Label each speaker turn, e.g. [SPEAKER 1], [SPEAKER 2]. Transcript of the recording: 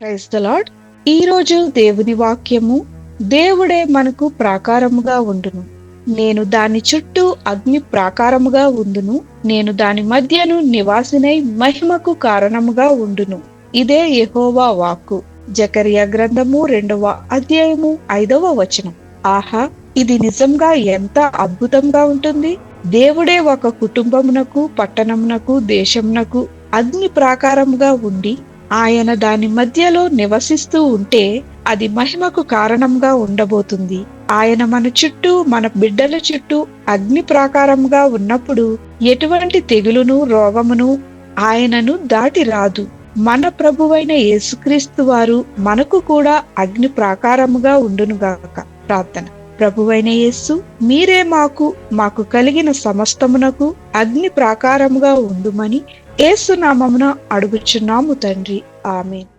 [SPEAKER 1] Praise the lord. ఈ రోజు దేవుని వాక్యము, దేవుడే మనకు ప్రాకారముగా ఉండును, నేను దాని చుట్టూ అగ్ని ప్రాకారముగా ఉండును, నేను దాని మధ్యను నివాసినై మహిమకు కారణముగా ఉండును. ఇదే యెహోవా వాక్కు. జకరియా గ్రంథము 2వ అధ్యాయము 5వ వచనం. ఆహా, ఇది నిజంగా ఎంత అద్భుతంగా ఉంటుంది. దేవుడే ఒక కుటుంబమునకు, పట్టణమునకు, దేశమునకు అగ్ని ప్రాకారముగా ఉండి ఆయన దాని మధ్యలో నివసిస్తూ ఉంటే అది మహిమకు కారణంగా ఉండబోతుంది. ఆయన మన చుట్టూ, మన బిడ్డల చుట్టూ అగ్ని ప్రాకారంగా ఉన్నప్పుడు ఎటువంటి తెగులును, రోగమును ఆయనను దాటి రాదు. మన ప్రభువైన యేసుక్రీస్తు వారు మనకు కూడా అగ్ని ప్రాకారముగా ఉండునుగాక. ప్రార్థన. ప్రభువైన యేసు, మీరే మాకు కలిగిన సమస్తమునకు అగ్ని ప్రాకారముగా ఉండుమని యేసు నామమున అడుగుచున్నాము తండ్రి. ఆమేన్.